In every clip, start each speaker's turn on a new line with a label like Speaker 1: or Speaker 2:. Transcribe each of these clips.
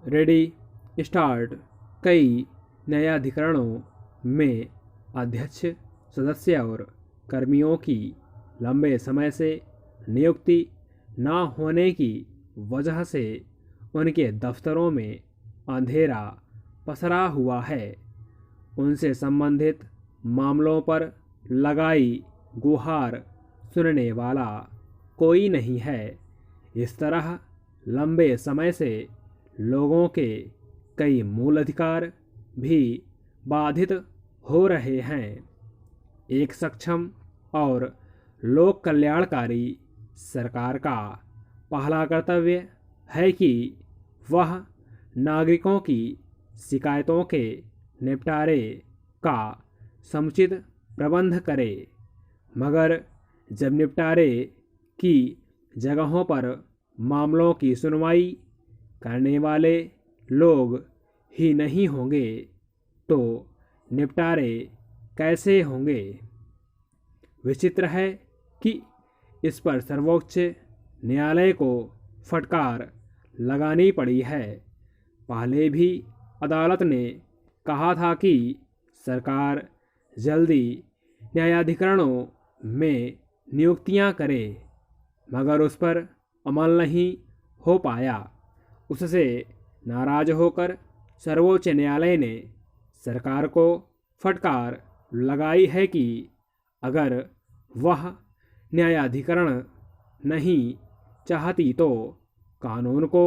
Speaker 1: Ready start. कई न्यायाधिकरणों में अध्यक्ष, सदस्य और कर्मियों की लंबे समय से नियुक्ति न होने की वजह से उनके दफ्तरों में अंधेरा पसरा हुआ है। उनसे संबंधित मामलों पर लगाई गुहार सुनने वाला कोई नहीं है। इस तरह लंबे समय से लोगों के कई मूल अधिकार भी बाधित हो रहे हैं। एक सक्षम और लोक कल्याणकारी सरकार का पहला कर्तव्य है कि वह नागरिकों की शिकायतों के निपटारे का समुचित प्रबंध करे। मगर जब निपटारे की जगहों पर मामलों की सुनवाई करने वाले लोग ही नहीं होंगे तो निपटारे कैसे होंगे। विचित्र है कि इस पर सर्वोच्च न्यायालय को फटकार लगानी पड़ी है। पहले भी अदालत ने कहा था कि सरकार जल्दी न्यायाधिकरणों में नियुक्तियां करे, मगर उस पर अमल नहीं हो पाया। उससे नाराज होकर सर्वोच्च न्यायालय ने सरकार को फटकार लगाई है कि अगर वह न्यायाधिकरण नहीं चाहती तो कानून को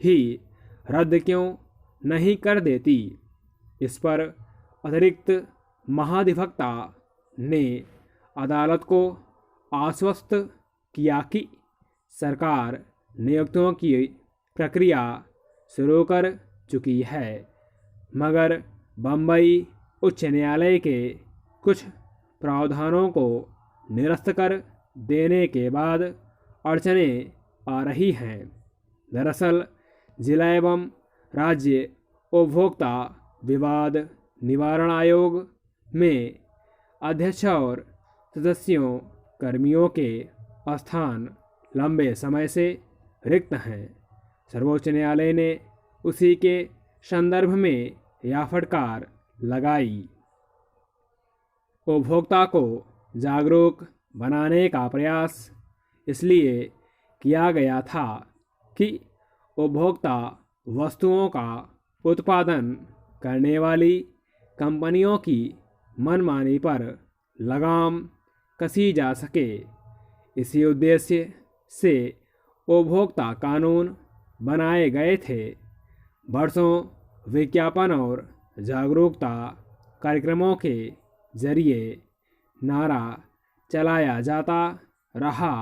Speaker 1: ही रद्द क्यों नहीं कर देती। इस पर अतिरिक्त महाधिवक्ता ने अदालत को आश्वस्त किया कि सरकार नियुक्तियों की प्रक्रिया शुरू कर चुकी है, मगर बम्बई उच्च न्यायालय के कुछ प्रावधानों को निरस्त कर देने के बाद अड़चनें आ रही हैं। दरअसल जिला एवं राज्य उपभोक्ता विवाद निवारण आयोग में अध्यक्ष और सदस्यों कर्मियों के स्थान लंबे समय से रिक्त हैं। सर्वोच्च न्यायालय ने उसी के संदर्भ में यह फटकार लगाई। उपभोक्ता को जागरूक बनाने का प्रयास इसलिए किया गया था कि उपभोक्ता वस्तुओं का उत्पादन करने वाली कंपनियों की मनमानी पर लगाम कसी जा सके। इसी उद्देश्य से उपभोक्ता कानून बनाए गए थे। वर्षों विज्ञापन और जागरूकता कार्यक्रमों के जरिए नारा चलाया जाता रहा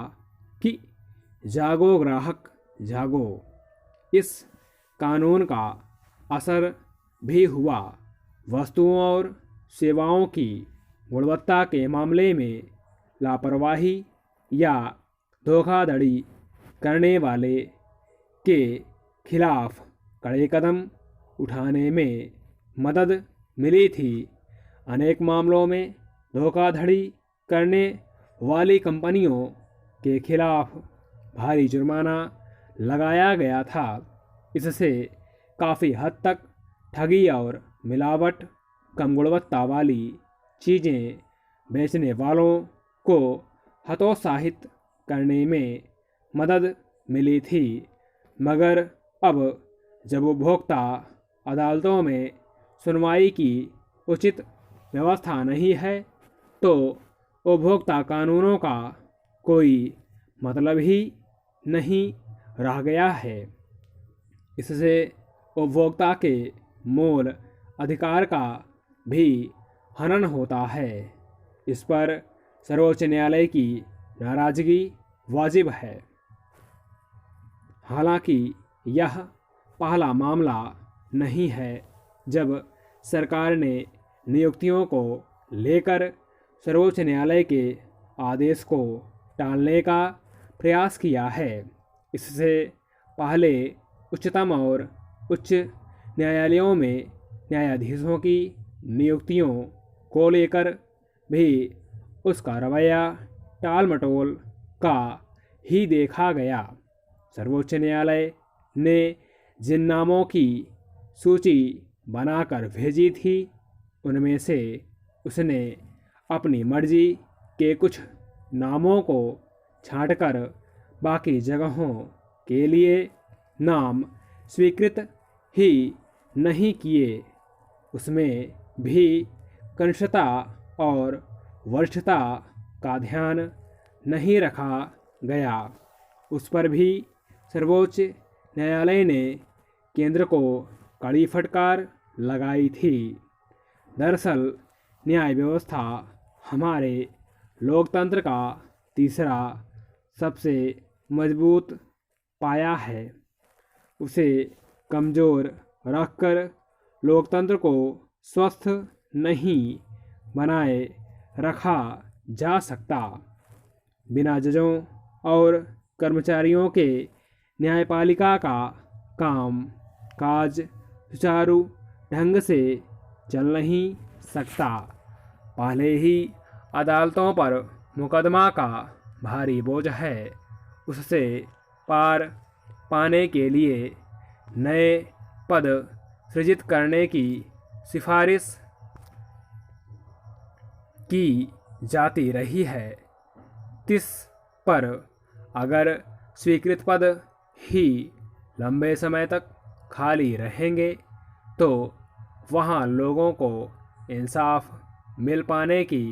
Speaker 1: कि जागो ग्राहक जागो। इस कानून का असर भी हुआ। वस्तुओं और सेवाओं की गुणवत्ता के मामले में लापरवाही या धोखाधड़ी करने वाले के खिलाफ कड़े कदम उठाने में मदद मिली थी। अनेक मामलों में धोखाधड़ी करने वाली कंपनियों के खिलाफ भारी जुर्माना लगाया गया था। इससे काफ़ी हद तक ठगी और मिलावट, कम गुणवत्ता वाली चीज़ें बेचने वालों को हतोत्साहित करने में मदद मिली थी। मगर अब जब उपभोक्ता अदालतों में सुनवाई की उचित व्यवस्था नहीं है तो उपभोक्ता कानूनों का कोई मतलब ही नहीं रह गया है। इससे उपभोक्ता के मूल अधिकार का भी हनन होता है। इस पर सर्वोच्च न्यायालय की नाराजगी वाजिब है। हालांकि यह पहला मामला नहीं है जब सरकार ने नियुक्तियों को लेकर सर्वोच्च न्यायालय के आदेश को टालने का प्रयास किया है। इससे पहले उच्चतम और उच्च न्यायालयों में न्यायाधीशों की नियुक्तियों को लेकर भी उसका रवैया टाल मटोल का ही देखा गया। सर्वोच्च न्यायालय ने जिन नामों की सूची बनाकर भेजी थी उनमें से उसने अपनी मर्जी के कुछ नामों को छांटकर बाकी जगहों के लिए नाम स्वीकृत ही नहीं किए। उसमें भी कंशता और वरिष्ठता का ध्यान नहीं रखा गया। उस पर भी सर्वोच्च न्यायालय ने केंद्र को कड़ी फटकार लगाई थी। दरअसल न्याय व्यवस्था हमारे लोकतंत्र का तीसरा सबसे मजबूत पाया है। उसे कमज़ोर रखकर लोकतंत्र को स्वस्थ नहीं बनाए रखा जा सकता। बिना जजों और कर्मचारियों के न्यायपालिका का काम काज सुचारू ढंग से चल नहीं सकता। पहले ही अदालतों पर मुकदमा का भारी बोझ है। उससे पार पाने के लिए नए पद सृजित करने की सिफारिश की जाती रही है। तिस पर अगर स्वीकृत पद ही लंबे समय तक खाली रहेंगे तो वहाँ लोगों को इंसाफ मिल पाने की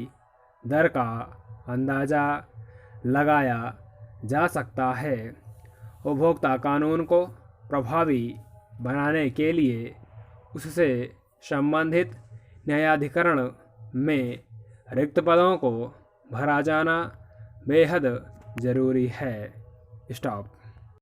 Speaker 1: दर का अंदाज़ा लगाया जा सकता है। उपभोक्ता कानून को प्रभावी बनाने के लिए उससे संबंधित न्यायाधिकरण में रिक्त पदों को भरा जाना बेहद ज़रूरी है। स्टॉप।